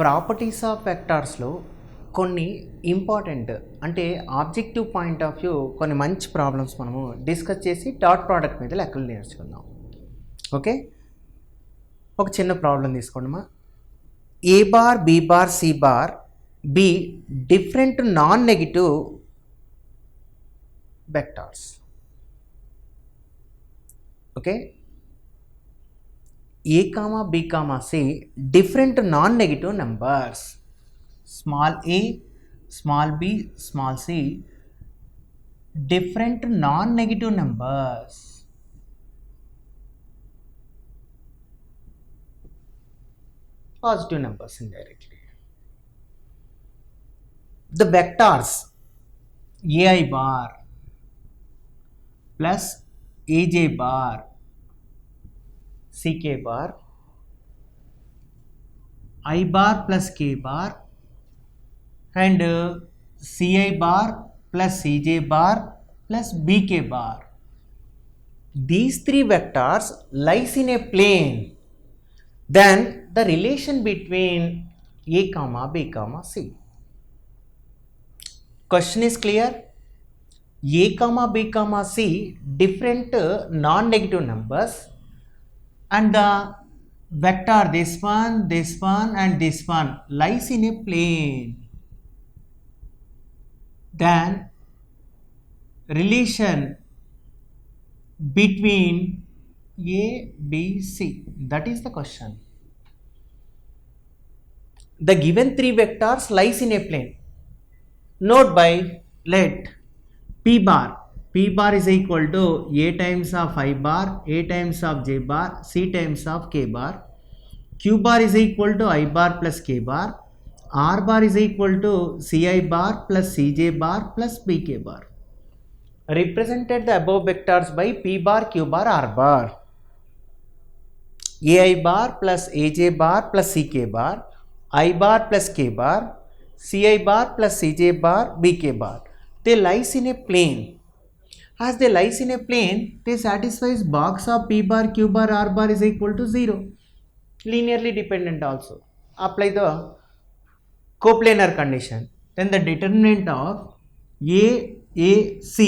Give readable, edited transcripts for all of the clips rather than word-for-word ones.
Properties of వెక్టార్స్లో కొన్ని important అంటే objective point of view కొన్ని మంచి ప్రాబ్లమ్స్ మనము డిస్కస్ చేసి డాట్ ప్రోడక్ట్ మీద లెక్కలు నేర్చుకుందాం. ఓకే, ఒక చిన్న ప్రాబ్లం తీసుకోండి. A bar B bar C bar be different non negative vectors. Okay, A comma B comma C different non-negative numbers, small a, small b, small c, different non-negative numbers. Positive numbers indirectly. The vectors ai bar plus aj bar ck bar, I bar plus k bar and ci bar plus cj bar plus bk bar. These three vectors lies in a plane. Then the relation between a comma b comma c. Question is clear? A comma b comma c different non-negative numbers, and the vector this one and this one lies in a plane. Then relation between a b c, that is the question. The given three vectors lies in a plane. Note by let p bar is equal to a times of I bar, a times of j bar, c times of k bar. Q bar is equal to I bar plus k bar. R bar is equal to ci bar plus cj bar plus bk bar. Represented the above vectors by p bar, q bar, r bar. ai bar plus aj bar plus ck bar, I bar plus k bar, ci bar plus cj bar, bk bar. They lies in a plane. As they lies in a plane, they satisfies box of p bar, q bar, r bar is equal to 0. Linearly dependent also. Apply the coplanar condition. Then the determinant of AAC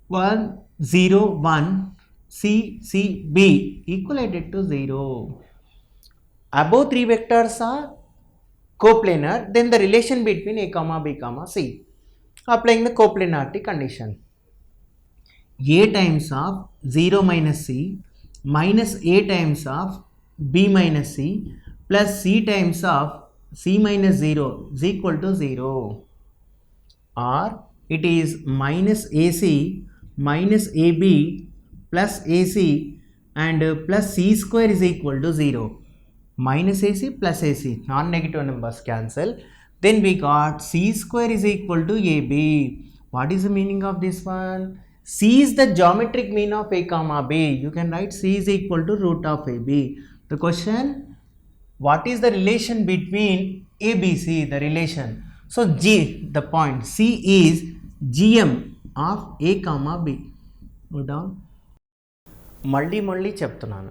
1, 0, 1, CCB equalated to 0. Above three vectors are coplanar, then the relation between a comma b comma c. Applying the coplanarity condition. A times of 0 minus c minus a times of b minus c plus c times of c minus 0 is equal to 0. Or it is minus ac minus ab plus ac and plus c square is equal to 0. Minus ac plus ac, non-negative numbers cancel. Then we got c square is equal to ab. What is the meaning of this one? C is the geometric mean of a comma b. You can write c is equal to root of ab. The question, what is the relation between ABC? The relation. So G, the point, C is GM of a comma b. Note down. మళ్ళీ చెప్తున్నాను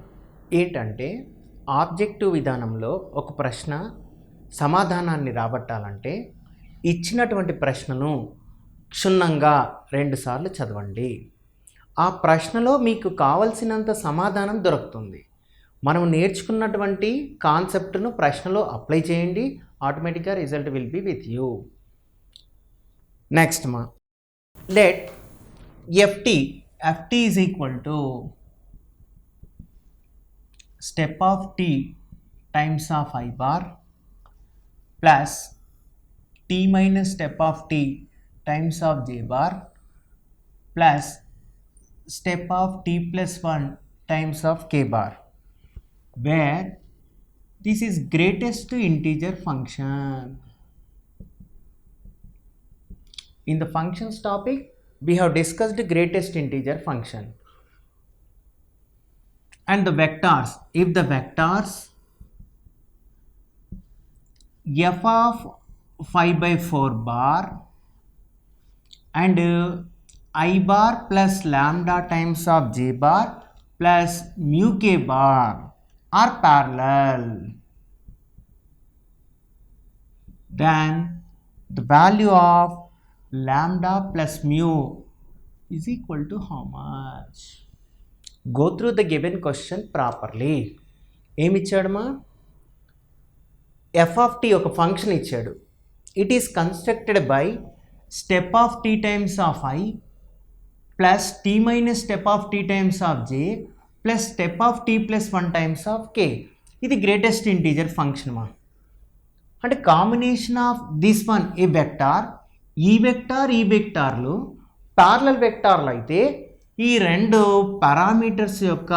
ఏంటంటే objective విధానంలో ఒక ప్రశ్న సమాధానాన్ని రాబట్టాలంటే ఇచ్చినటువంటి ప్రశ్నను క్షుణ్ణంగా 2 సార్లు చదవండి. ఆ ప్రశ్నలో మీకు కావలసినంత సమాధానం దొరుకుతుంది. మనం నేర్చుకున్నటువంటి కాన్సెప్ట్ను ప్రశ్నలో అప్లై చేయండి, ఆటోమేటిక్గా result will be with you. Next let FT is equal to step of t times of I bar plus t minus step of t times of j bar plus step of t plus 1 times of k bar, where this is greatest integer function. In the functions topic, we have discussed the greatest integer function. And the vectors, if the vectors f of 5 by 4 bar and I bar plus lambda times of j bar plus mu k bar are parallel. then the value of lambda plus mu is equal to how much? Go through the given question properly. ఏమి ఇచ్చాడమ్మా? f of t ఒక function ఇచ్చాడు. It is constructed by step of t times of I plus t minus step of t times of j plus step of t plus 1 times of k. ఇది greatest integer function మా. అంటే combination of this one A vector, ఈ వెక్టార్లు parallel వెక్టార్లు అయితే ఈ రెండు parameters యొక్క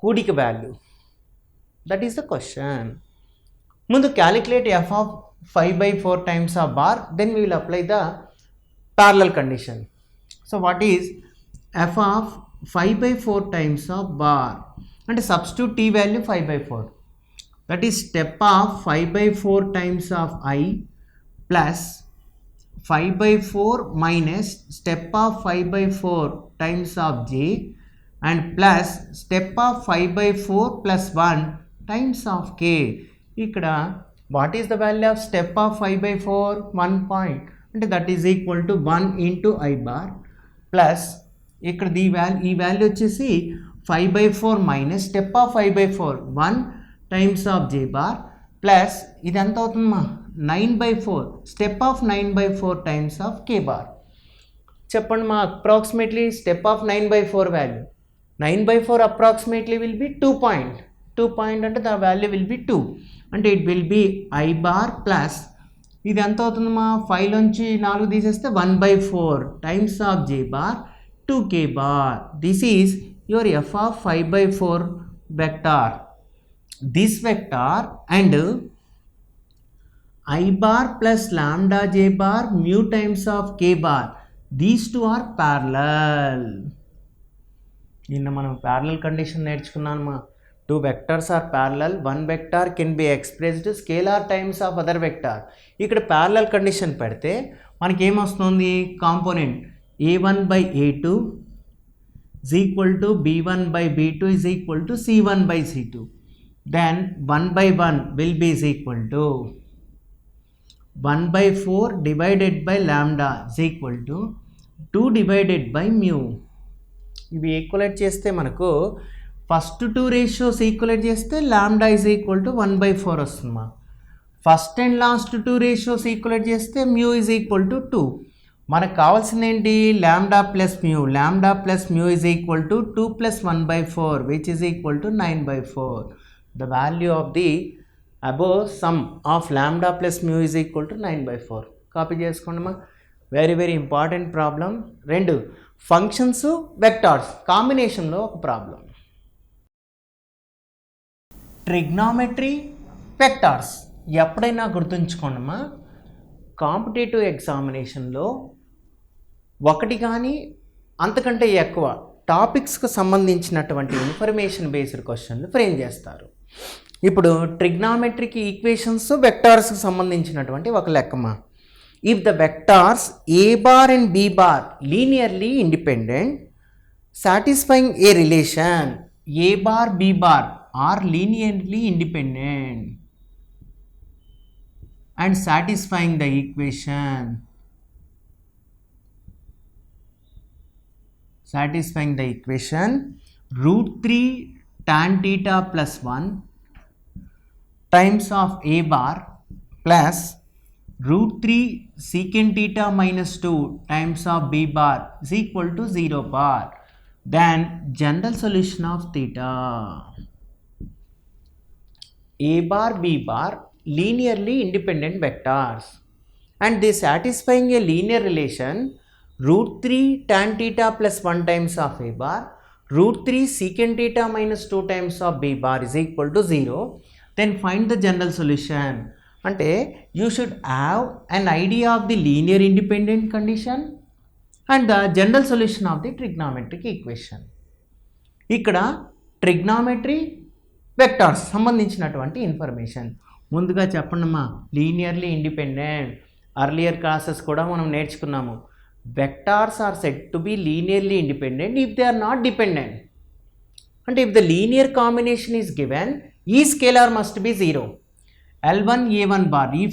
కూడిక value. That is the question. ముందు calculate f of 5/4 times of bar, then we will apply the parallel condition. So what is f of 5/4 times of bar? And substitute t value 5/4. That is step of 5/4 times of I plus 5/4 minus step of 5/4 times of j and plus step of 5/4 plus 1 times of k. ఇక్కడ what is the value of step of 5/4? 1 point. అంటే that is equal to 1 into I bar plus ఇక్కడ ఈ value వచ్చేసి 5/4 minus step of 5/4 1 times of j bar plus ఇది ఎంత అవుతుందమ్మా? 9/4 step of 9/4 times of k bar. చెప్పండి మా, approximately step of 9/4 value. 9/4 approximately will be 2 point. 2 point అంటే the value will be 2. అంటే it will be I bar plus ఇది ఎంత అవుతుందమ్మా? 5 నుంచి 4 తీసేస్తే 1/4 times of j bar 2k bar. This is your f of 5/4 vector. This vector and I bar plus lambda j bar mu times of k bar, these two are parallel. నిన్న మనం parallel condition నేర్చుకున్నామా. Two vectors are parallel. One vector can be expressed scalar times of other vector. ఇక్కడ parallel condition పెడితే మనకి ఏమొస్తుంది? Component a1/a2 is equal to b1/b2 is equal to c1/c2. Then 1/1 will be is equal to 1/4 divided by lambda is equal to 2 divided by mu. ఇవి ఈక్వలేట్ చేస్తే మనకు first 2 ratios equate చేస్తే lambda is equal to 1/4 వస్తుందమ్మా. First and last 2 ratios equate చేస్తే mu is equal to 2. మనకు కావాల్సింది ఏంటి? Lambda plus mu. Lambda plus mu is equal to 2 + 1/4 which is equal to 9/4. The value of the above sum of lambda plus mu is equal to 9/4. Copy చేసుకోండమ్మా. Very very important problem. 2 functions vectors కాంబినేషన్లో ఒక problem. Trigonometry vectors ఎప్పుడైనా గుర్తుంచుకోండమ్మా, competitive ఎగ్జామినేషన్లో ఒకటి కానీ అంతకంటే ఎక్కువ టాపిక్స్కు సంబంధించినటువంటి ఇన్ఫర్మేషన్ బేస్డ్ క్వశ్చన్లు ఫ్రేమ్ చేస్తారు. ఇప్పుడు ట్రిగ్నామెట్రీకి ఈక్వేషన్స్ వెక్టార్స్కి సంబంధించినటువంటి ఒక లెక్కమా. If the vectors a bar and b bar linearly independent satisfying a relation a bar b bar are linearly independent and satisfying the equation √3 tan theta plus 1 times of a bar plus √3 secant theta minus 2 times of b bar is equal to 0 bar. Then general solution of theta. A bar b bar linearly independent vectors and they satisfying a linear relation √3 tan theta plus 1 times of a bar √3 secant theta minus 2 times of b bar is equal to 0. Then find the general solution. అంటే you should have an idea of the linear independent condition and the general solution of the trigonometric equation. ఇక్కడ trigonometry vectors సంబంధించినటువంటి information ముందుగా చెప్పండమ్మా. Linearly independent earlier classes కూడా మనం నేర్చుకున్నాము. Vectors are said to be linearly independent if they are not dependent. అంటే if the linear combination is given ఈ scalar must be 0. L1 A1 bar, if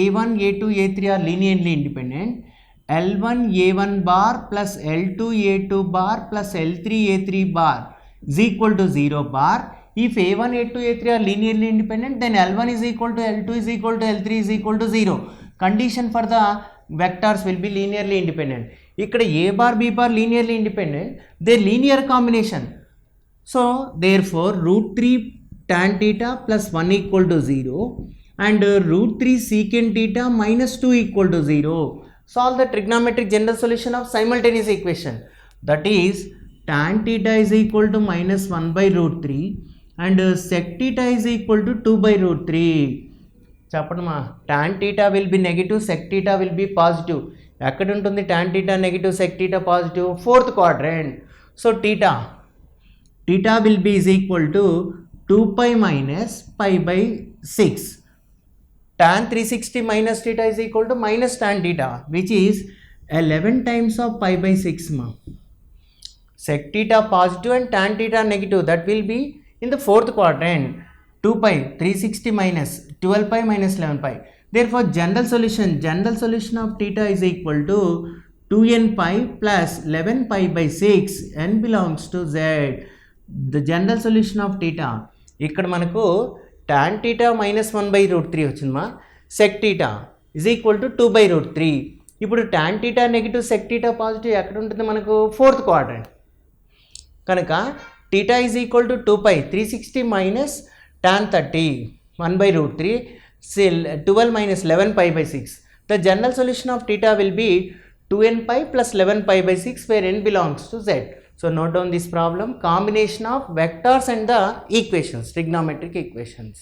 A1 A2 A3 are linearly independent, L1 A1 bar plus L2 A2 bar plus L3 A3 bar is equal to 0 bar. If A1 A2 A3 are linearly independent, then L1 is equal to L2 is equal to L3 is equal to 0. Condition for the vectors will be linearly independent. Ikkada A bar B bar linearly independent, their linear combination. So therefore root 3 tan theta plus 1 equal to 0 and root 3 secant theta minus 2 equal to 0. Solve the trigonometric general solution of simultaneous equation. That is tan theta is equal to minus 1 by root 3 and sec theta is equal to 2 by root 3. Chappadama, tan theta will be negative, sec theta will be positive. Ekkada untundi tan theta negative, sec theta positive? Fourth quadrant. So theta will be is equal to 2 pi minus pi by 6. Tan 360 minus theta is equal to minus tan theta, which is 11 times of pi by 6 ma. Sec theta positive and tan theta negative, that will be in the fourth quadrant. 2 pi 360 minus 12 pi minus 11 pi. Therefore general solution of theta is equal to 2n pi plus 11 pi by 6, n belongs to z. The general solution of theta, ikkada manaku tan theta minus 1 by root 3 వచ్చిందమ్మా, sec theta is equal to 2 by root 3. ఇప్పుడు tan theta negative, sec theta positive ఎక్కడ ఉంటుంది మనకు? Fourth quadrant. కనుక theta is equal to 2 pi 360 minus tan 30 1 by root 3, 12 minus 11 pi by 6. The general solution of theta will be 2n pi plus 11 pi by 6, where n belongs to z. So note down this problem, combination of vectors and the equations, trigonometric equations.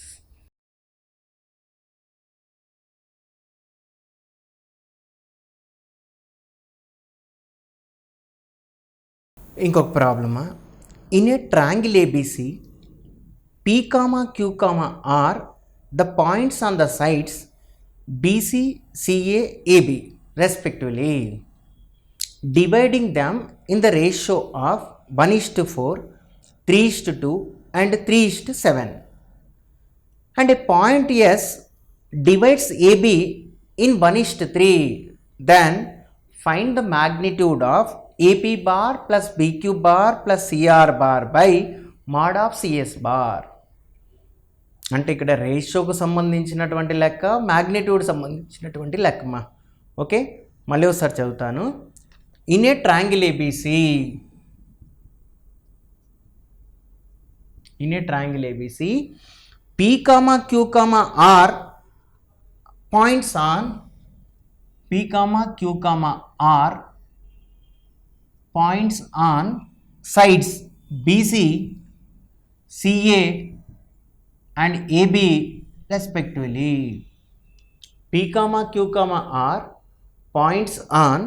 ఇంకొక ప్రాబ్లమా, in a triangle ABC, P, Q, R, the points on the sides BC, CA, AB respectively, dividing them in the ratio of 1:4, 3:2 and 3:7, and a point S divides AB in 1:3, then find the magnitude of AP bar plus BQ bar plus CR bar by mod of CS bar. అంటే ఇక్కడ రేషియోకు సంబంధించినటువంటి లెక్క, magnitude సంబంధించినటువంటి లెక్కమా. Okay, మళ్ళీ ఒకసారి చదువుతాను. In a triangle A B C, P, Q, R points on P, Q, R points on sides BC, CA and AB respectively. P, Q, R points on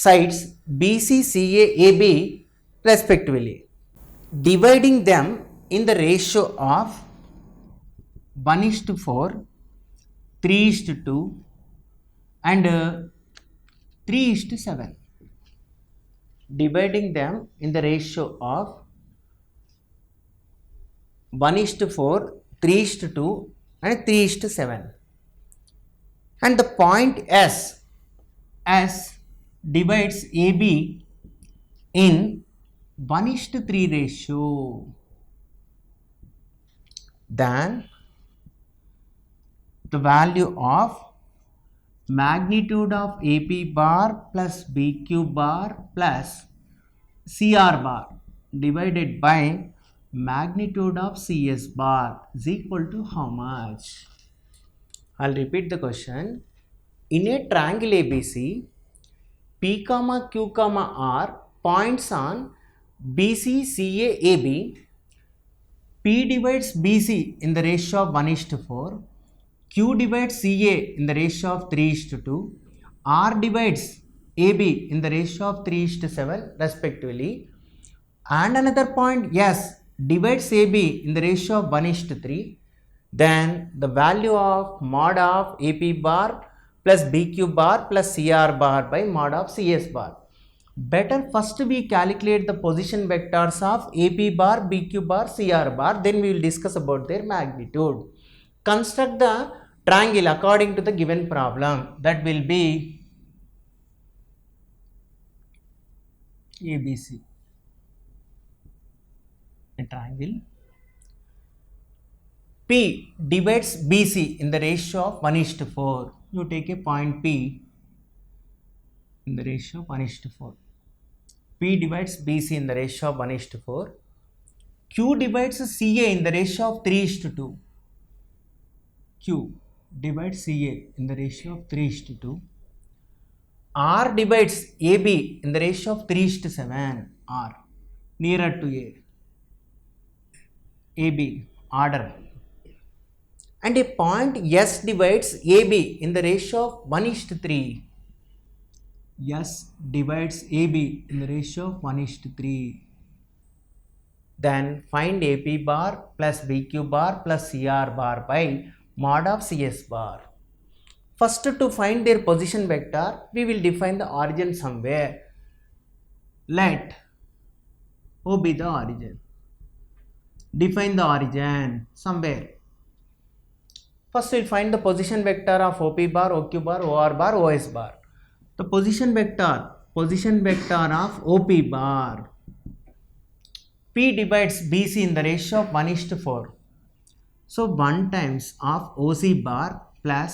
sides BC, CA, AB respectively, dividing them in the ratio of 1:4, 3:2 and 3:7. Dividing them in the ratio of 1:4, 3:2 and 3:7, and the point S divides AB in 1:3 ratio, then the value of magnitude of AP bar plus BQ bar plus CR bar divided by magnitude of CS bar is equal to how much? I'll repeat the question. In a triangle ABC, P, Q, R points on BC, CA, AB. P divides BC in the ratio of 1:4, Q divides CA in the ratio of 3:2, R divides AB in the ratio of 3:7 respectively, and another point S divides AB in the ratio of 1:3, then the value of mod of AP bar plus BQ bar plus CR bar by mod of CS bar. Better first we calculate the position vectors of AP bar, BQ bar, CR bar, then we will discuss about their magnitude. construct the triangle according to the given problem. That will be ABC, a triangle. P divides BC in the ratio of 1:4. You take a point P in the ratio of 1:4. P divides BC in the ratio of 1:4. Q divides CA in the ratio of 3:2. Q divides CA in the ratio of 3:2. R divides AB in the ratio of 3:7. R nearer to A. AB order. And a point S divides AB in the ratio of 1:3. S divides AB in the ratio of 1:3. Then find AP bar plus BQ bar plus CR bar by mod of CS bar. First, to find their position vector, we will define the origin somewhere. Let O be the origin. Define the origin somewhere. First, we will find the position vector of OP bar, OQ bar, OR bar, OS bar. The position vector of OP bar. P divides BC in the ratio of 1:4. So 1 times of OC bar plus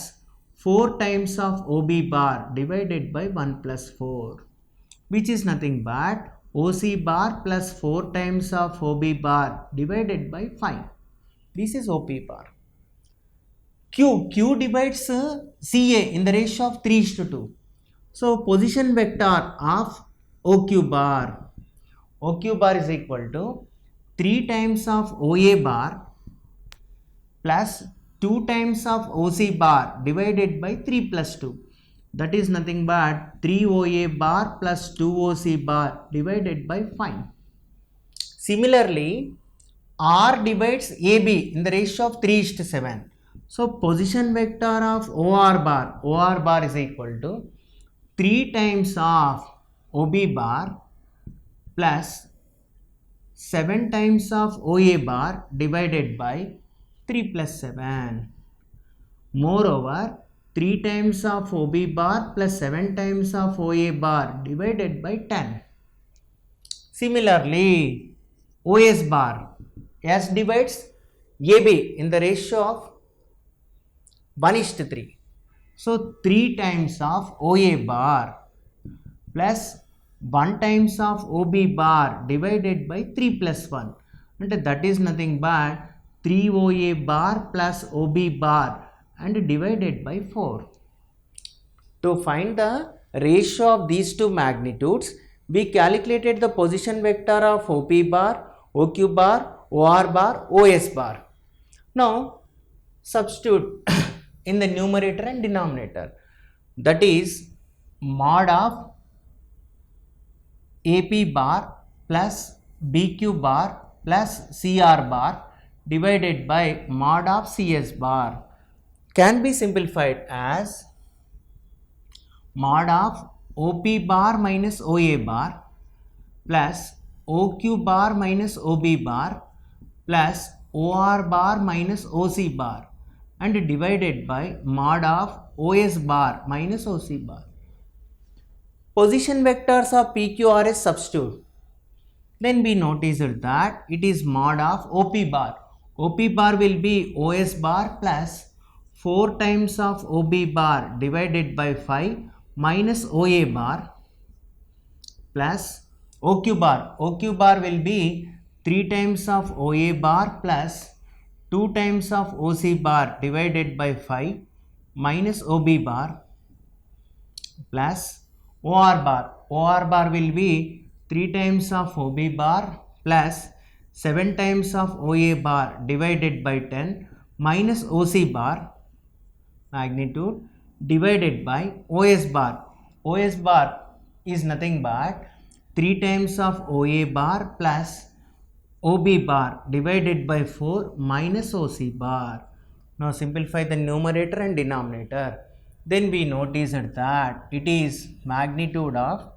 4 times of OB bar divided by 1 plus 4, which is nothing but OC bar plus 4 times of OB bar divided by 5. This is OP bar. Q divides CA in the ratio of 3:2. So position vector of OQ bar is equal to 3 times of OA bar plus 2 times of OC bar divided by 3 plus 2. That is nothing but 3 OA bar plus 2 OC bar divided by 5. Similarly, R divides AB in the ratio of 3:7. So position vector of OR bar is equal to 3 times of OB bar plus 7 times of OA bar divided by 3 plus 7. Moreover, 3 times of OB bar plus 7 times of OA bar divided by 10. Similarly, OS bar, S divides AB in the ratio of 1:3. So 3 times of OA bar plus 1 times of OB bar divided by 3 plus 1. And that is nothing but 3 OA bar plus OB bar and divided by 4. To find the ratio of these two magnitudes, we calculated the position vector of OP bar, OQ bar, OR bar, OS bar. Now substitute in the numerator and denominator. That is mod of AP bar plus BQ bar plus CR bar divided by mod of CS bar can be simplified as mod of OP bar minus OA bar plus OQ bar minus OB bar plus OR bar minus OC bar and divided by mod of OS bar minus OC bar. Position vectors of PQRS substitute. Then we noticed that it is mod of OP bar. OP bar will be OS bar plus 4 times of OB bar divided by 5 minus OA bar plus OQ bar. OQ bar will be 3 times of OA bar plus 2 times of OC bar divided by 5 minus OB bar plus OR bar. OR bar will be 3 times of OB bar plus 7 times of OA bar divided by 10 minus OC bar magnitude divided by OS bar. OS bar is nothing but 3 times of OA bar plus OB bar divided by 4 minus OC bar. Now simplify the numerator and denominator. Then we notice that it is magnitude of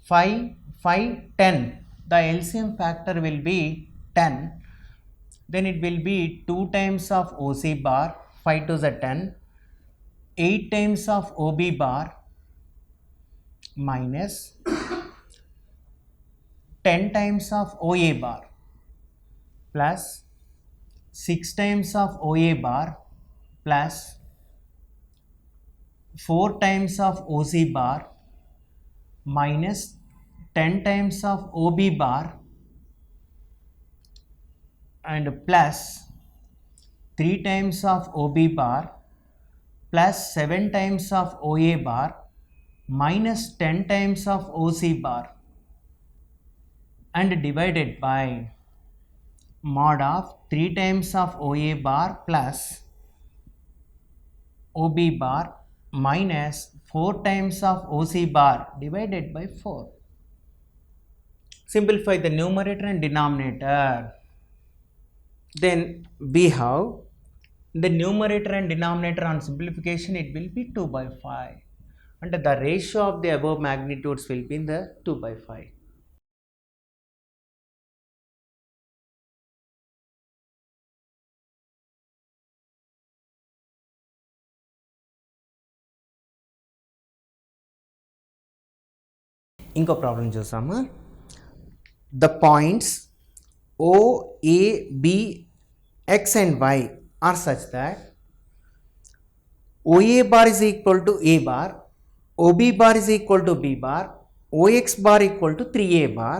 5, 5, 10. The LCM factor will be 10. Then it will be 2 times of OC bar 5 to the 10, 8 times of OB bar minus 10 times of OA bar plus 6 times of OA bar plus 4 times of OC bar minus 10 times of OB bar and plus 3 times of OB bar plus 7 times of OA bar minus 10 times of OC bar and divided by mod of 3 times of OA bar plus OB bar minus 4 times of OC bar divided by 4. Simplify the numerator and denominator. Then we have the numerator and denominator on simplification, it will be 2 by 5 and the ratio of the above magnitudes will be in the 2 by 5. ఇంకో problem చూసాము. The points O, A, B, X and Y are such that OA bar is equal to A bar, OB bar is equal to B bar, OX bar equal to 3A bar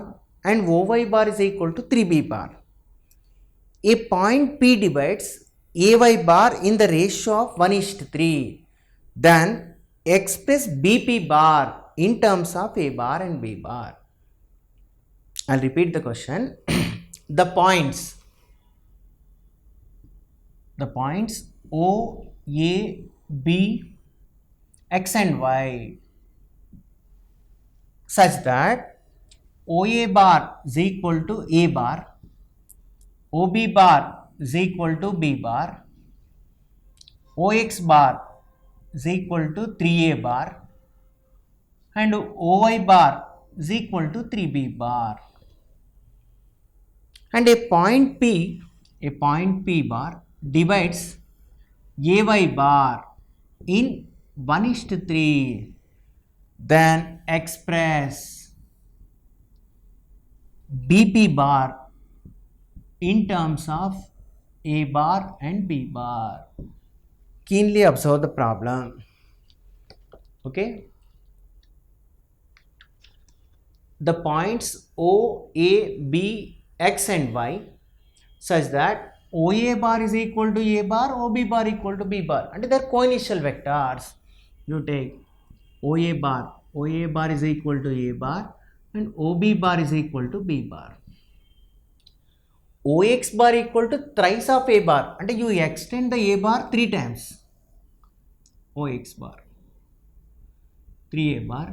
and OY bar is equal to 3B bar. A point P divides AY bar in the ratio of 1:3. Then express BP bar in terms of A bar and B bar. I'll repeat the question. The points O, A, B, X and Y such that OA bar is equal to A bar, OB bar is equal to B bar, OX bar is equal to 3A bar and OY bar is equal to 3B bar. And a point P bar divides AY bar in 1:3. Then express BP bar in terms of A bar and B ar. Keenly observe the problem. Okay. The points O, A, B, X and Y such that OA bar is equal to A bar, OB bar equal to B bar and they are co-initial vectors. You take OA bar is equal to A bar and OB bar is equal to B bar. OX bar equal to thrice of A bar and you extend the A bar 3 times. OX bar 3A bar,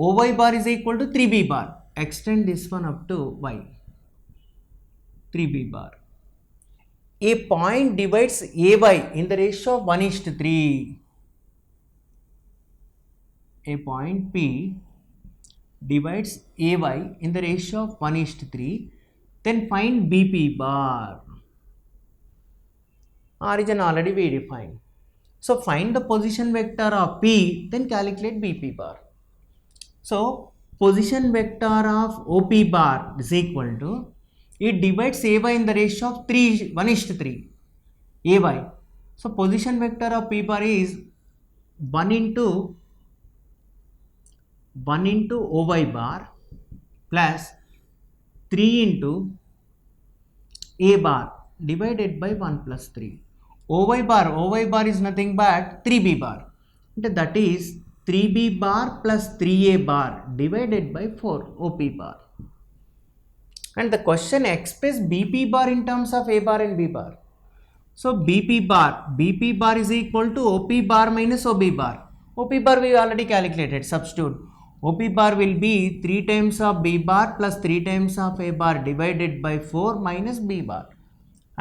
OY bar is equal to 3B bar, extend this one up to Y, 3B bar. A point divides AY in the ratio of 1:3. A point P divides AY in the ratio of 1:3. Then find BP bar. Origin already we defined. So find the position vector of P, then calculate BP bar. So position vector of OP bar is equal to, it divides AY in the ratio of 1:3 AY. So position vector of P bar is 1 into OY bar plus 3 into A bar divided by 1 plus 3. OY bar is nothing but 3B bar. That is 3B bar plus 3A bar divided by 4 OP bar. And the question express BP bar in terms of A bar and B bar. So BP bar is equal to OP bar minus OB bar. OP bar we already calculated, substitute. OP bar will be 3 times of B bar plus 3 times of A bar divided by 4 minus B bar.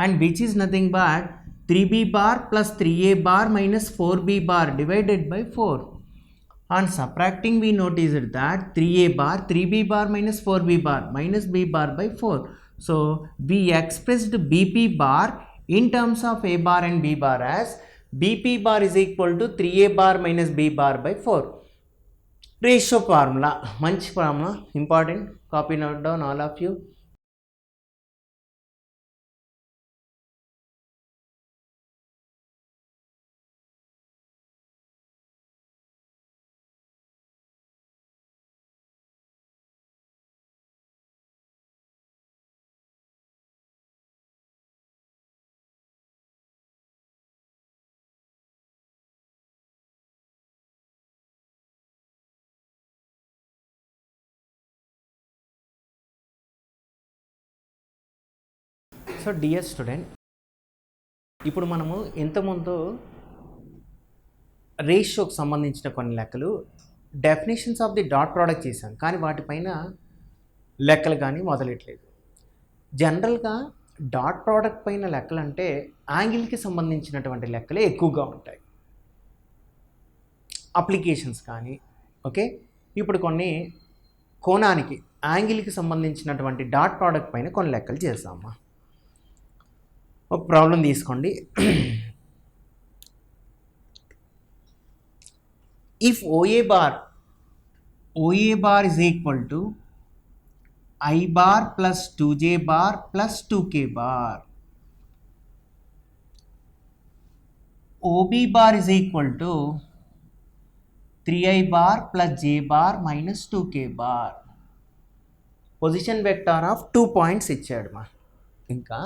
And which is nothing but 3B bar plus 3A bar minus 4B bar divided by 4. On subtracting we noticed that 3A bar, 3B bar minus 4B bar minus B bar by 4. So we expressed BP bar in terms of A bar and B bar as bp bar is equal to 3a bar minus b bar by 4. Ratio formula, manchi formula, important, copy note down all of you. So dear student, ఇప్పుడు మనము ఇంతకుముందు రేషియోకి సంబంధించిన కొన్ని లెక్కలు definitions of the dot product చేశాం, కానీ వాటిపైన లెక్కలు కానీ మొదలెట్లేదు. జనరల్గా డాట్ ప్రోడక్ట్ పైన లెక్కలు అంటే యాంగిల్కి సంబంధించినటువంటి లెక్కలే ఎక్కువగా ఉంటాయి, అప్లికేషన్స్ కానీ. ఓకే, ఇప్పుడు కొన్ని కోణానికి యాంగిల్కి సంబంధించినటువంటి డాట్ ప్రోడక్ట్ పైన కొన్ని లెక్కలు చేద్దామా. ఒక ప్రాబ్లం తీసుకోండి. If O A bar is equal to I bar plus 2J bar plus 2K bar, OB bar is equal to 3I bar plus J bar minus 2K bar. Position vector of 2 points ఇచ్చాడు మా. ఇంకా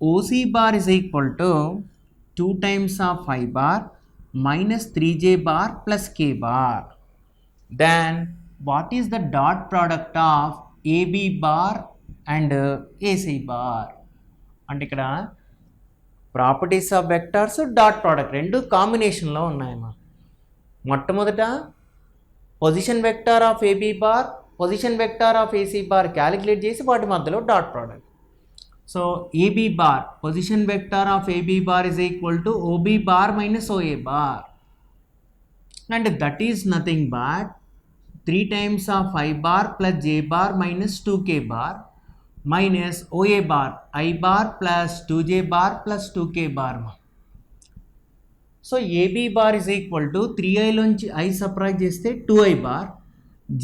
OC bar is equal to 2 times of I bar minus 3J bar plus K bar. Then what is the dot product of AB bar and AC bar? అంటే ఇక్కడ properties of vectors dot product రెండు కాంబినేషన్లో ఉన్నాయమ్మా. మొట్టమొదట position vector of AB bar, position vector of AC bar calculate చేసి వాటి మధ్యలో dot product. So AB bar, position vector of AB bar is equal to OB bar minus OA bar, and that is nothing but 3 times of I bar plus J bar minus 2K bar minus OA bar I bar plus 2J bar plus 2K bar. So AB bar is equal to 3I లోంచి I subtract చేస్తే 2I bar,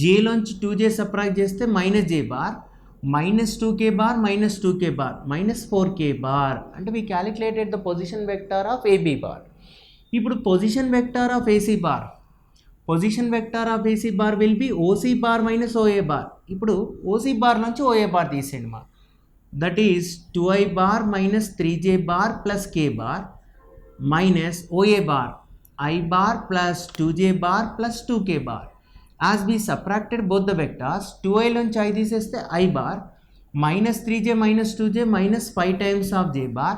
J లోంచి 2J subtract చేస్తే minus J bar minus 2K bar minus 2K bar minus 4K bar. అంటే we calculated the position vector of AB bar. ఇప్పుడు position vector of AC bar, position vector of AC bar will be OC bar minus OA bar. ఇప్పుడు OC bar నుంచి OA bar తీసేయండి మా. that is 2I bar minus 3J bar plus K bar minus OA bar I bar plus 2J bar plus 2K bar. As we subtracted both the vectors, 2I lunch I తీసేస్తే I bar minus 3J minus 2J minus 5 times of J bar,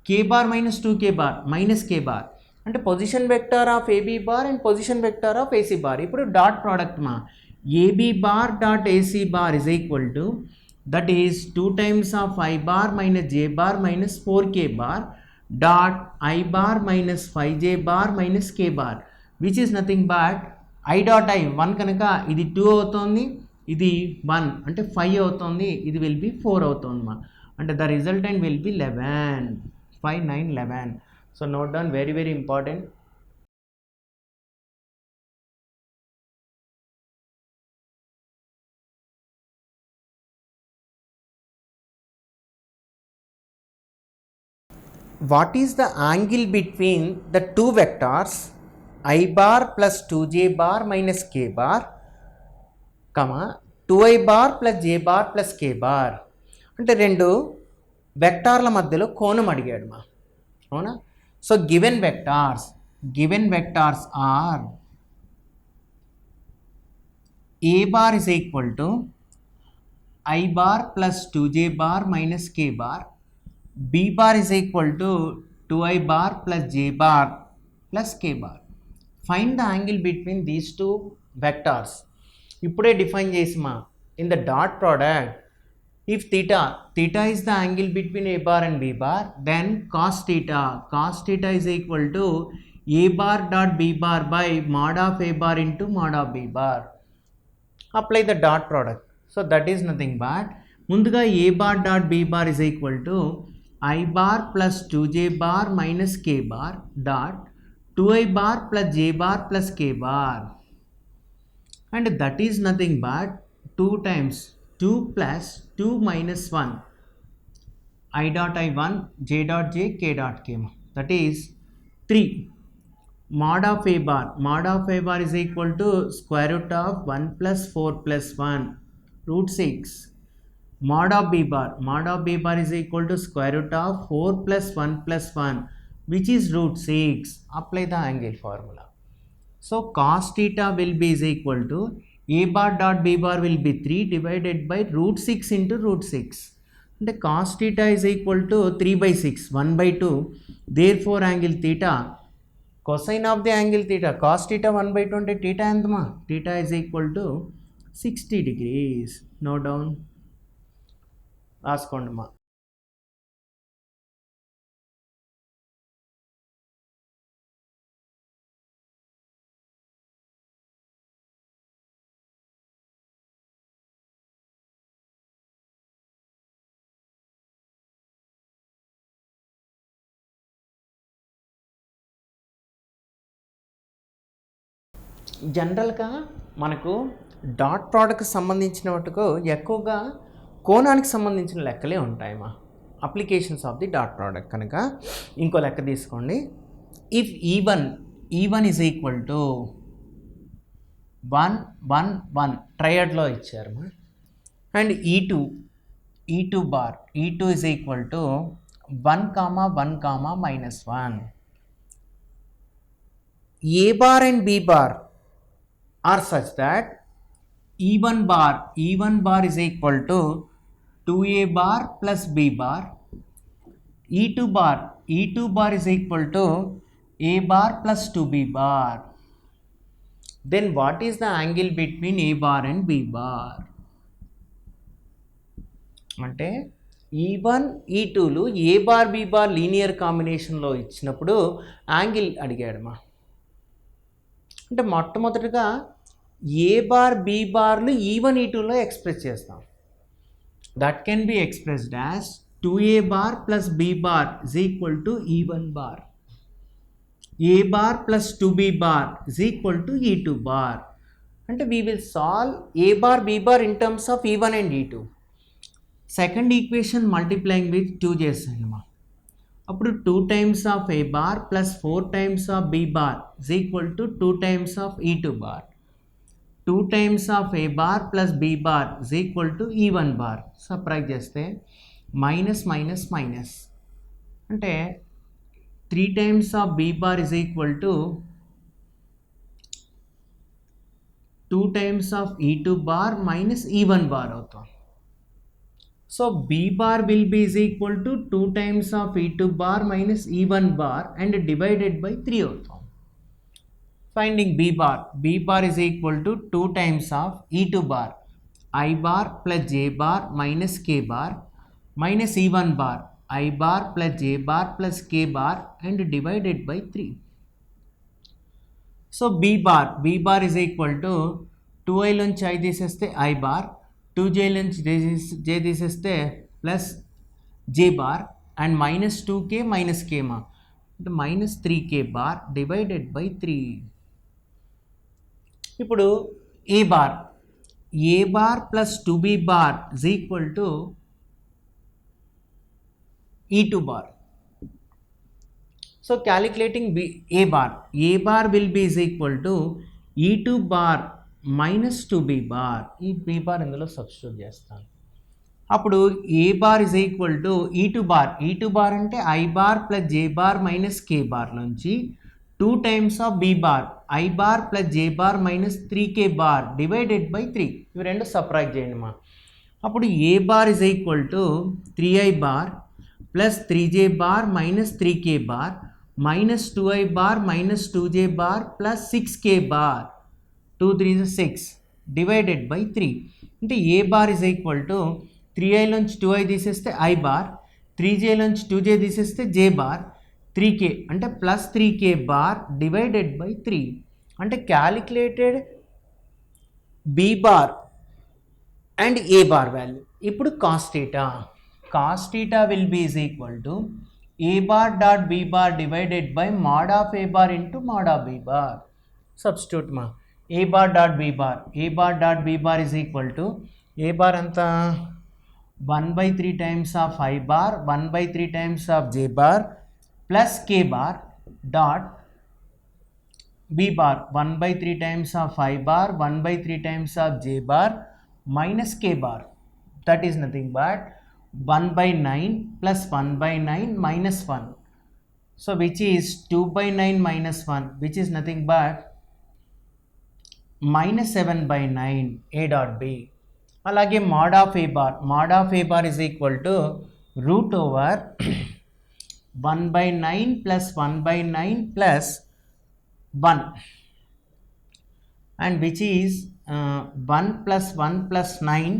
K bar minus 2K bar minus K bar. అంటే position vector of AB bar and position vector of AC bar. ఇప్పుడు dot product మా AB bar dot AC bar is equal to, that is 2 times of I bar minus J bar minus 4K bar dot I bar minus 5J bar minus K bar, which is nothing but I dot I 1 కనుక ఇది 2 అవుతుంది, ఇది 1 అంటే 5 అవుతుంది, ఇది will be 4 అవుతుంది మా. అంటే the resultant will be 11, 5, 9, 11. So note down, very very important. What is the angle between the two vectors I bar plus 2J bar minus K bar, 2I bar plus J bar plus K bar. అంటే రెండు వెక్టార్ల మధ్యలో కోణం అడిగాడు మా, అవునా. So given vectors are A bar is equal to I bar plus 2J bar minus K bar, B bar is equal to 2I bar plus J bar plus K bar. Find the angle between these two vectors. ఇప్పుడే define చేసి మా, in the dot product if theta is the angle between A bar and B bar, then cos theta is equal to A bar dot B bar by mod of A bar into mod of B bar. Apply the dot product. So that is nothing but, ముందుగా A bar dot B bar is equal to I bar plus 2j bar minus k bar dot 2i bar plus j bar plus k bar, and that is nothing but 2 times 2 plus 2 minus 1 I dot I1 j dot j k dot k, that is 3 mod of a bar is equal to square root of 1 plus 4 plus 1 root 6. Mod of b bar is equal to square root of 4 plus 1 plus 1, which is root 6. Apply the angle formula. So cos theta will be is equal to a bar dot b bar will be 3 divided by root 6 into root 6. And cos theta is equal to 3 by 6, 1 by 2. Therefore angle theta, cosine of the angle theta, cos theta 1 by 2 ante theta endama? Theta is equal to 60 degrees. Note down. రాసుకోండి మా. జనరల్గా మనకు dot ప్రోడక్ట్కి సంబంధించిన మటుకు ఎక్కువగా కోణానికి సంబంధించిన లెక్కలే ఉంటాయమ్మా applications of the dot product. కనుక ఇంకో లెక్క తీసుకోండి. If E one is equal to 1 1 1 ట్రయడ్లో ఇచ్చారమ్మా, అండ్ ఈ2 bar is equal to 1 comma 1 comma minus 1. A bar and B bar are such that E1 bar is equal to 2a bar plus b bar, E2 bar is equal to a bar plus 2b bar. Then what is the angle between a bar and b bar? అంటే E1 E2లు a bar b bar linear కాంబినేషన్లో ఇచ్చినప్పుడు angle అడిగాడమ్మా. అంటే మొట్టమొదటిగా ఏ bar B బార్లు E1 E2లో express చేస్తాం. That can be expressed as 2a bar plus B bar is equal to E1 bar, A bar plus 2b bar is equal to E2 bar. అంటే we will solve A bar B bar in terms of E1 and E2. Second equation multiplying with 2 చేస్తానమ్మా. అప్పుడు 2 times of a bar plus 4 times of b bar is equal to 2 times of E2 bar. 2 times of a bar plus b bar is equal to E1 bar. Subtract చేస్తే minus minus minus అంటే 3 times of b bar is equal to 2 times of E2 bar minus E1 bar అవుతాం. So b bar will be is equal to 2 times of E2 bar minus E1 bar and divided by 3 అవుతాం. Finding b bar is equal to 2 times of E2 bar I bar plus j bar minus k bar minus E1 bar I bar plus j bar plus k bar and divided by 3. So b bar is equal to 2i నుంచి I తీసేస్తే I bar, 2j నుంచి j తీసేస్తే plus j bar and minus 2k minus k మా అంటే minus 3k bar divided by 3. ఇప్పుడు A bar plus 2b bar is equal to E2 bar. So calculating a bar will be is equal to E2 bar minus 2b bar. ఈ b bar ఇందులో substitute చేస్తాను. అప్పుడు a bar is equal to E2 bar అంటే I bar plus j bar minus k bar నుంచి 2 times of b bar I bar plus j bar minus 3k bar divided by 3. ఇవి రెండు subtract చేయండి మా. అప్పుడు a bar is equal to 3i bar plus 3j bar minus 3k bar minus 2i bar minus 2j bar plus 6k bar 2 3 is 6 divided by 3. అంటే a bar is equal to 3i నుంచి 2i తీసేస్తే I bar, 3j నుంచి 2j తీసేస్తే j bar, 3k అంటే plus 3k bar divided by 3. అంటే calculated b bar and a bar value. ఇప్పుడు cos theta cos theta will be is equal to a bar dot b bar divided by mod of a bar into mod of b bar. Substitute ma a bar dot b bar is equal to a bar anta 1 by 3 times of I bar 1 by 3 times of j bar plus k bar dot b bar 1 by 3 times of I bar 1 by 3 times of j bar minus k bar, that is nothing but 1 by 9 plus 1 by 9 minus 1. So which is 2 by 9 minus 1, which is nothing but minus 7 by 9 a dot b. అలాగే mod of a bar is equal to root over 1 by 9 plus 1 by 9 plus 1, and which is 1 plus 1 plus 9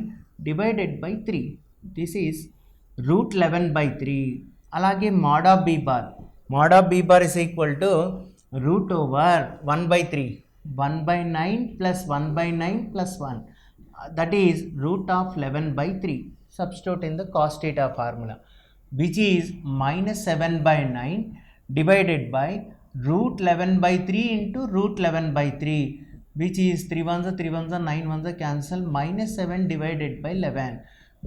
divided by 3. This is root 11 by 3. అలాగే mod of b bar is equal to root over 1 by 3, 1 by 9 plus 1 by 9 plus 1, that is root of 11 by 3. Substitute in the cos theta formula, which is minus 7 by 9 divided by root 11 by 3 into root 11 by 3, which is 3 ones are 3 ones are 9 ones are cancel, minus 7 divided by 11.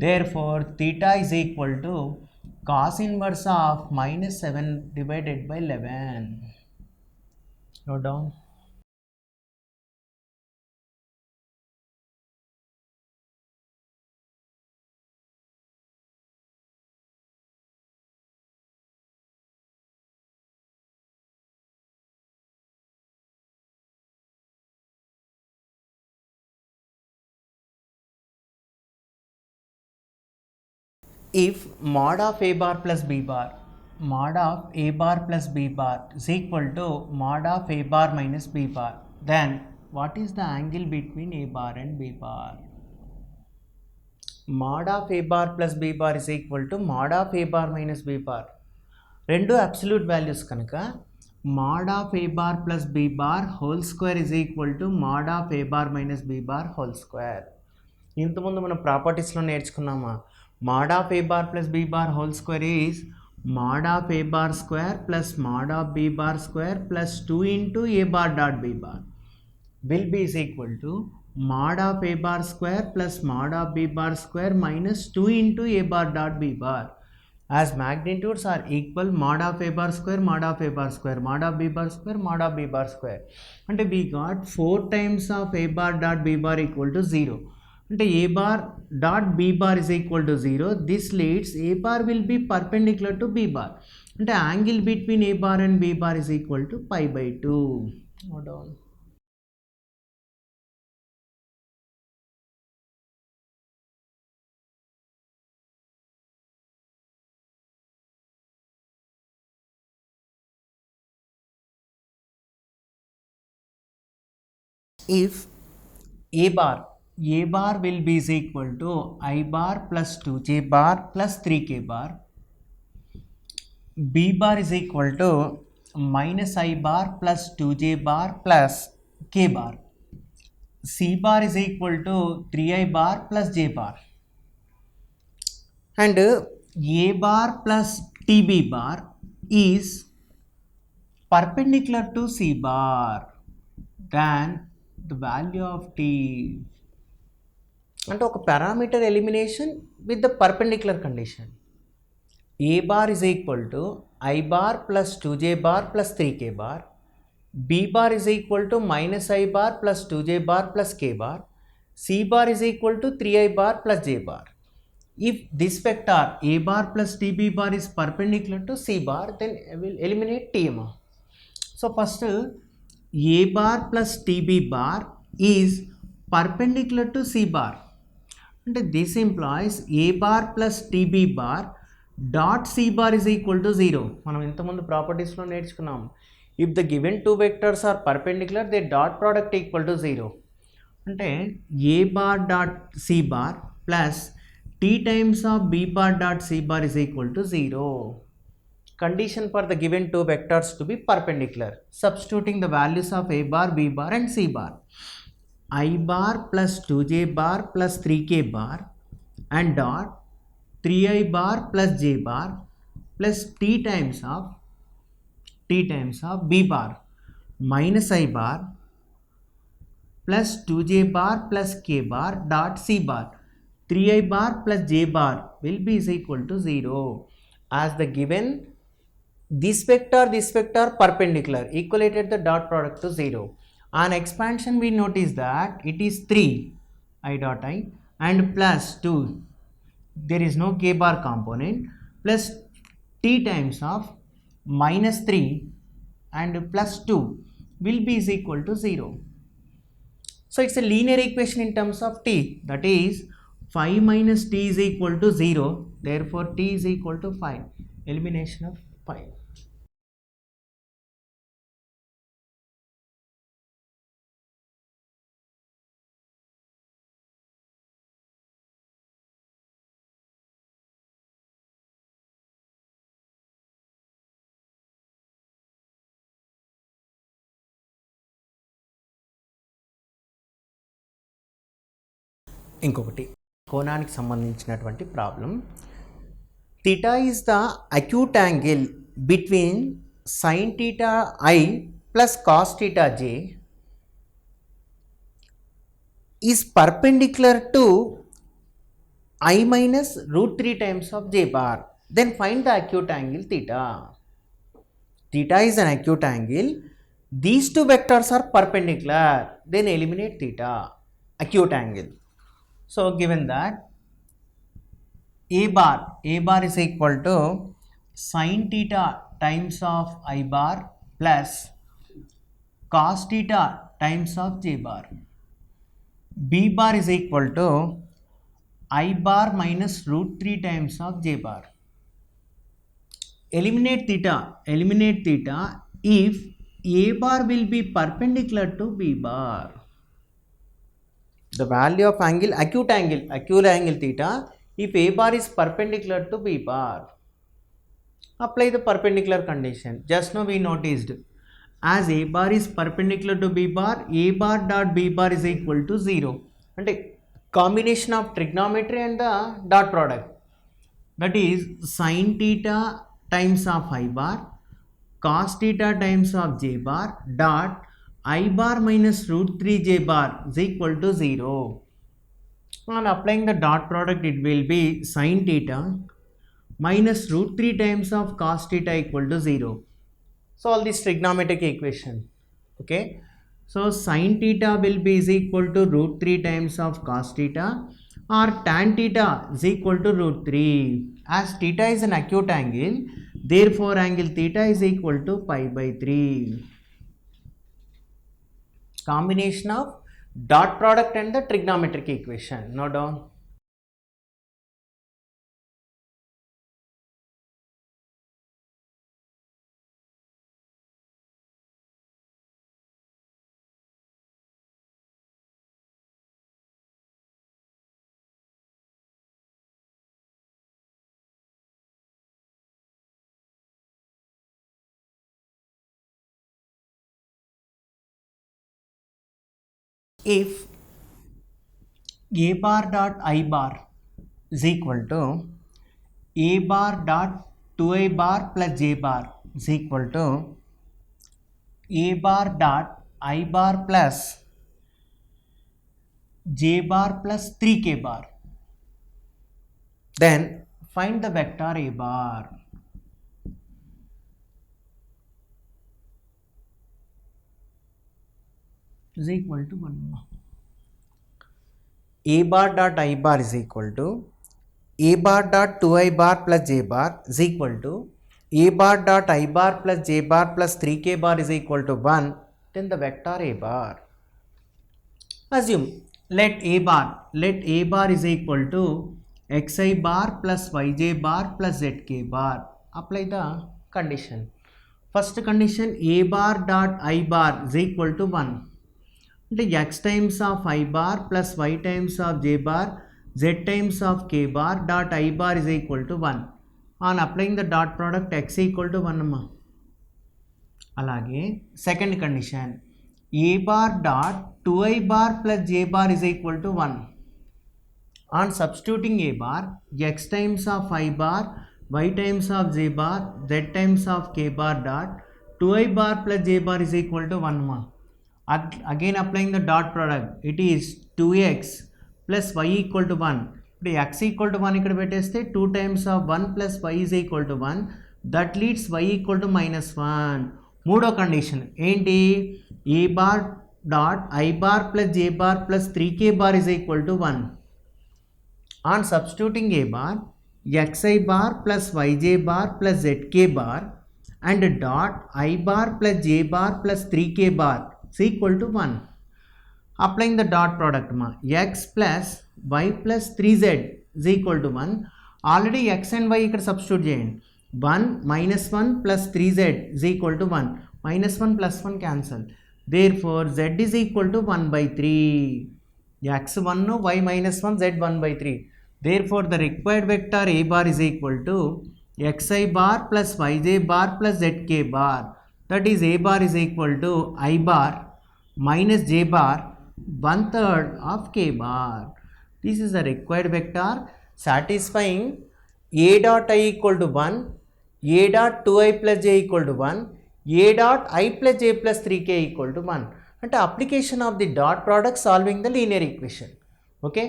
Therefore theta is equal to cos inverse of minus 7 divided by 11. Note down. If mod of a bar plus b bar is equal to mod of a bar minus b bar, then what is the angle between a bar and b bar? Mod of a bar plus b bar is equal to mod of a bar minus b bar. రెండు absolute values కనుక mod of a bar plus b bar whole square is equal to mod of a bar minus b bar whole square. ఇంతకుముందు మనం ప్రాపర్టీస్లో నేర్చుకున్నామా, mod of a bar plus b bar whole square is mod of a bar square plus mod of b bar square plus 2 into a bar dot b bar will be is equal to mod of a bar square plus mod of b bar square minus 2 into a bar dot b bar. As magnitudes are equal, mod of a bar square mod of a bar square mod of b bar square mod of b bar square, and we got 4 times of a bar dot b bar equal to 0. అంటే a bar dot b bar is equal to 0. This leads a bar will be perpendicular to b bar. అంటే angle between a bar and b bar is equal to pi by 2. Hold on. If a bar will be is equal to I bar plus 2j bar plus 3k bar, b bar is equal to minus I bar plus 2j bar plus k bar, c bar is equal to 3I bar plus j bar, and a bar plus tb bar is perpendicular to c bar, then the value of t. అంటే ఒక parameter elimination with the perpendicular condition. a bar is equal to I bar plus 2j bar plus 3k bar, b bar is equal to minus I bar plus 2j bar plus k bar, c bar is equal to 3I bar plus j bar. If this vector a bar plus tb bar is perpendicular to c bar, then I will eliminate t. So first a bar plus tb bar is perpendicular to c bar, and this implies a bar plus tb bar dot c bar is equal to 0. మనం ఇంతకుముందు ప్రాపర్టీస్లో నేర్చుకున్నాం, if the given two vectors are perpendicular, their dot product equal to 0. అంటే a bar dot c bar plus t times of b bar dot c bar is equal to 0. Condition for the given two vectors to be perpendicular. Substituting the values of a bar, b bar and c bar. I bar plus 2j bar plus 3k bar and dot 3i bar plus j bar plus t times of b bar minus I bar plus 2j bar plus k bar dot c bar. 3i bar plus j bar will be is equal to 0 as the given this vector perpendicular equalated the dot product to 0. On expansion we notice that it is 3 I dot I and plus 2, there is no k bar component, plus t times of minus 3 and plus 2 will be is equal to 0. So it's a linear equation in terms of t, that is 5 minus t is equal to 0, therefore t is equal to 5, elimination of 5. ఇంకొకటి కోణానికి సంబంధించినటువంటి problem. Theta is the acute angle between sine theta I plus cos theta J is perpendicular to I minus root 3 times of j bar. Then find the acute angle theta. Theta is an acute angle. These two vectors are perpendicular. Then eliminate theta. Acute angle. So given that a bar is equal to sin theta times of I bar plus cos theta times of j bar. B bar is equal to I bar minus root 3 times of j bar. Eliminate theta if a bar will be perpendicular to b bar. The value of angle, acute angle theta, if a bar is perpendicular to b bar. Apply the perpendicular condition. Just now we noticed, as a bar is perpendicular to b bar, a bar dot b bar is equal to 0. And combination of trigonometry and the dot product, that is sin theta times of I bar cos theta times of j bar dot I bar minus root 3 j bar is equal to 0. On applying the dot product, it will be sin theta minus root 3 times of cos theta equal to 0. Solve this trigonometric equation. Okay. So sin theta will be is equal to root 3 times of cos theta, or tan theta is equal to root 3. As theta is an acute angle, therefore angle theta is equal to pi by 3. Combination of dot product and the trigonometric equation. Note down. If a bar dot I bar is equal to a bar dot 2i bar plus j bar is equal to a bar dot I bar plus j bar plus 3k bar, then find the vector a bar. Is equal to 1. A bar dot I bar is equal to a bar dot 2i bar plus j bar is equal to a bar dot I bar plus j bar plus 3k bar is equal to 1. Then the vector a bar. Assume let a bar is equal to xi bar plus yj bar plus zk bar. Apply the condition. First condition, a bar dot I bar is equal to 1. X times of I bar plus y times of j bar z times of k bar dot I bar is equal to 1. On applying the dot product, x equal to 1 amma. Alage second condition, a bar dot 2i bar plus j bar is equal to 1. On substituting a bar, x times of I bar, y times of j bar, z times of k bar dot 2I bar plus j bar is equal to 1 ma. Again applying the dot product, it is 2x plus y equal to 1. ఇప్పుడు x equal to 1 ఇక్కడ పెట్టేస్తే 2 times of 1 plus y is equal to 1. That leads y equal to -1. మూడో condition ఏంటి? a bar dot I bar plus j bar plus 3k bar is equal to 1. On substituting a bar, xi bar plus yj bar plus zk bar and dot I bar plus j bar plus 3k bar is equal to 1. Applying the dot product ma, x plus y plus 3z is equal to 1. Already x and y ఇక్కడ substitute చేయండి. 1 minus 1 plus 3z is equal to 1. Minus 1 plus 1 cancel. Therefore z is equal to 1 by 3. x 1 no, y minus 1, z 1 by 3. Therefore the required vector a bar is equal to xi bar plus yj bar plus zk bar. That is a bar is equal to I bar minus j bar 1/3 of k bar. This is the required vector satisfying a dot I equal to 1, a dot 2i plus j equal to 1, a dot I plus j plus 3k equal to 1. అంటే application of the dot product solving the linear equation. Okay,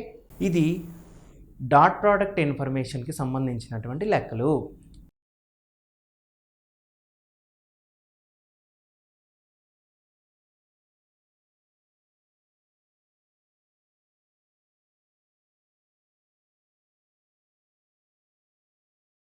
ఇది dot product ఇన్ఫర్మేషన్కి సంబంధించినటువంటి లెక్కలు.